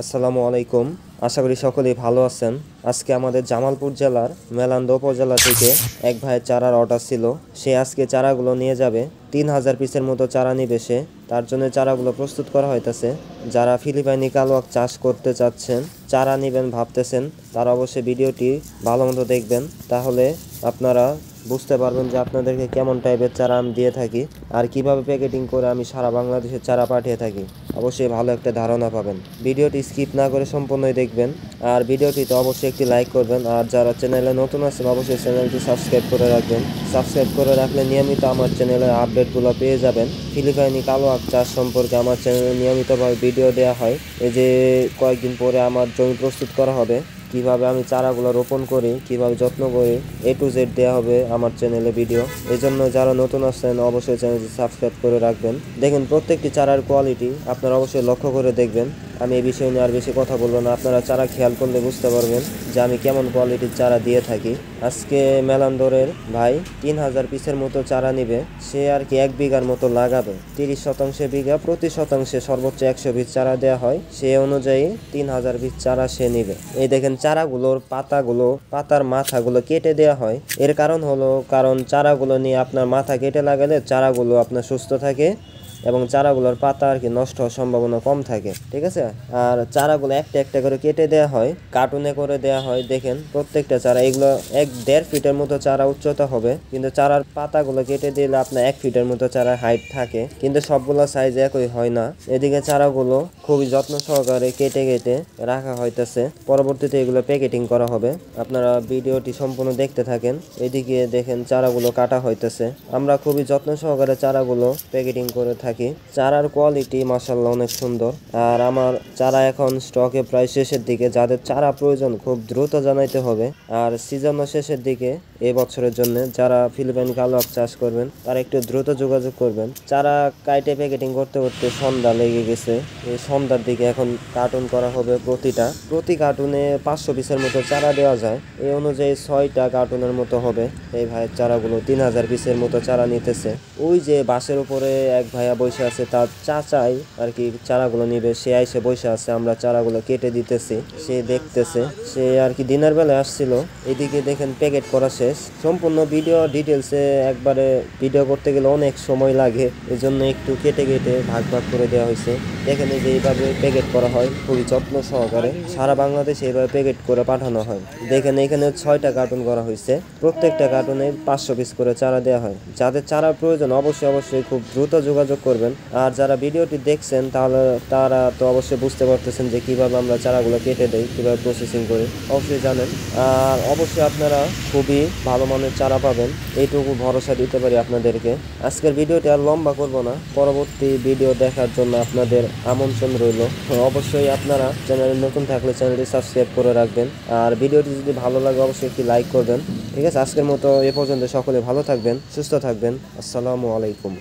আসসালামু আলাইকুম। আশা করি সকলেই ভালো আছেন। আজকে আমাদের জামালপুর জেলার মেলান্দা উপজেলা থেকে এক ভাইয়ের চারার অর্ডার ছিল। সে আজকে চারাগুলো নিয়ে যাবে। 3000 পিসের মতো চারা নিবে সে। তার জন্য চারাগুলো প্রস্তুত করা হইতেছে। যারা ফিলিপাইনি কালো আখ চাষ করতে চাচ্ছেন, চারা নেবেন ভাবতেছেন, তারা অবশ্যই ভিডিওটি ভালো মতো দেখবেন। তাহলে আপনারা বুঝতে পারবেন যে আপনাদেরকে কেমন টাইপের চারা আমি দিয়ে থাকি আর কিভাবে প্যাকেটিং করে আমি সারা বাংলাদেশে চারা পাঠিয়ে থাকি। অবশ্যই ভালো একটা ধারণা পাবেন। ভিডিওটি স্কিপ না করে সম্পূর্ণই দেখবেন আর ভিডিওটিতে অবশ্যই একটি লাইক করবেন। আর যারা চ্যানেলে নতুন আছেন অবশ্যই চ্যানেলটি সাবস্ক্রাইব করে রাখবেন। সাবস্ক্রাইব করে রাখলে নিয়মিত আমার চ্যানেলের আপডেটগুলো পেয়ে যাবেন। ফিলিপাইনি কালো আখ চাষ সম্পর্কে আমার চ্যানেলে নিয়মিতভাবে ভিডিও দেওয়া হয়। এই যে কয়েকদিন পরে আমার জমি প্রস্তুত করা হবে, কিভাবে আমি চারাগুলো রোপণ করি, কিভাবে যত্ন করি, A to Z দেওয়া হবে আমার চ্যানেলে ভিডিও। এই জন্য যারা নতুন আসছেন অবশ্যই চ্যানেলটি সাবস্ক্রাইব করে রাখবেন। দেখেন প্রত্যেকটি চারার কোয়ালিটি আপনারা অবশ্যই লক্ষ্য করে দেখবেন। আমি এই বিষয় নিয়ে আর বেশি কথা বলবো না, আপনারা চারা খেয়াল করলে বুঝতে পারবেন যে আমি কেমন কোয়ালিটির চারা দিয়ে থাকি। আজকে মেলান্দরের ভাই 3000 পিসের মতো চারা নিবে। সে আর কি 1 বিঘার মতো লাগাবে। 30 বিঘা, প্রতি শতাংশে সর্বোচ্চ 100 পিস চারা দেওয়া হয়। সে অনুযায়ী 3000 পিস চারা সে নিবে। এই দেখেন চারাগুলোর পাতার মাথাগুলো কেটে দেওয়া হয়। এর কারণ চারাগুলো নিয়ে আপনার মাথা কেটে লাগালে চারাগুলো আপনার সুস্থ থাকে এবং চারাগুলোর পাতা আর কি নষ্ট হওয়ার সম্ভাবনা কম থাকে, ঠিক আছে। আর চারাগুলো একটা একটা করে কেটে দেওয়া হয়, কার্টুনে করে দেওয়া হয়। দেখেন প্রত্যেকটা চারা, এগুলো 1-1.5 ফিটের মতো চারা উচ্চতা হবে, কিন্তু চারার পাতাগুলো কেটে দিলে আপনার 1 ফিটের মতো চারা হাইট থাকে, কিন্তু সবগুলো সাইজ একই হয় না। এদিকে চারাগুলো খুবই যত্ন সহকারে কেটে কেটে রাখা হইতেছে। পরবর্তীতে এগুলো প্যাকেটিং করা হবে। আপনারা ভিডিওটি সম্পূর্ণ দেখতে থাকেন। এদিকে দেখেন চারাগুলো কাটা হইতেছে। আমরা খুবই যত্ন সহকারে চারাগুলো প্যাকেটিং করে থাকি। চারার কোয়ালিটি মাশাআল্লাহ অনেক সুন্দর। আর আমার চারা এখন স্টকে প্রায় শেষের দিকে। যাদের চারা প্রয়োজন খুব দ্রুত জানাইতে হবে। আর সিজনও শেষের দিকে এই বছরের জন্য। যারা ফিলিপাইন কালো আখ চাষ করবেন তারা একটু দ্রুত যোগাযোগ করবেন। চারা কাইটে প্যাকেটিং করতে করতে সন্ধ্যা লেগে গেছে। এই সন্ধ্যার দিকে এখন কার্টুন করা হবে। প্রতি কার্টুনে 500 পিসের মতো চারা দেওয়া যায়। এই অনুযায়ী 6টা কার্টুনের মতো হবে। এই ভাইয়ের চারাগুলো 3000 পিসের মতো চারা নিতেছে। ওই যে বাসের উপরে এক ভাইয়া বসে আছে, তার চাচাই আর কি চারাগুলো নিবে। সে আইসে বসে আছে, আমরা চারাগুলো কেটে দিতেছি, সে দেখতেছে। সে আর কি দিনের বেলায় আসছিল। এদিকে দেখেন প্যাকেট করা শেষ। সম্পূর্ণ ভিডিও ডিটেলসে একবারে ভিডিও করতে গেলে অনেক সময় লাগে, এজন্য একটু কেটে কেটে ভাগ ভাগ করে দেওয়া হয়েছে। দেখেন এই যে এইভাবে প্যাকেট করা হয় খুবই যত্ন সহকারে। সারা বাংলাদেশে এইভাবে প্যাকেট করে পাঠানো হয়। দেখেন এখানে 6টা কার্টুন করা হয়েছে। প্রত্যেকটা কার্টুনে 500 পিস করে চারা দেওয়া হয়। যাদের চারার প্রয়োজন অবশ্যই খুব দ্রুত যোগাযোগ করবেন। আর যারা ভিডিওটি দেখছেন তাহলে তারা তো অবশ্যই বুঝতে পারতেছেন যে কিভাবে আমরা চারাগুলো কেটে দেই, কিভাবে প্রসেসিং করি, অবশ্যই জানেন। আর অবশ্যই আপনারা খুবই ভালো মানের চারা পাবেন, এইটুকু ভরসা দিতে পারি আপনাদেরকে। আজকের ভিডিওটি আর লম্বা করব না, পরবর্তী ভিডিও দেখার জন্য আপনাদের আমন্ত্রণ রইল। অবশ্যই আপনারা চ্যানেলে নতুন থাকলে চ্যানেলটি সাবস্ক্রাইব করে রাখবেন। আর ভিডিওটি যদি ভালো লাগে অবশ্যই একটি লাইক করবেন, ঠিক আছে। আজকের মতো এ পর্যন্ত। সকলে ভালো থাকবেন, সুস্থ থাকবেন। আসসালামু আলাইকুম।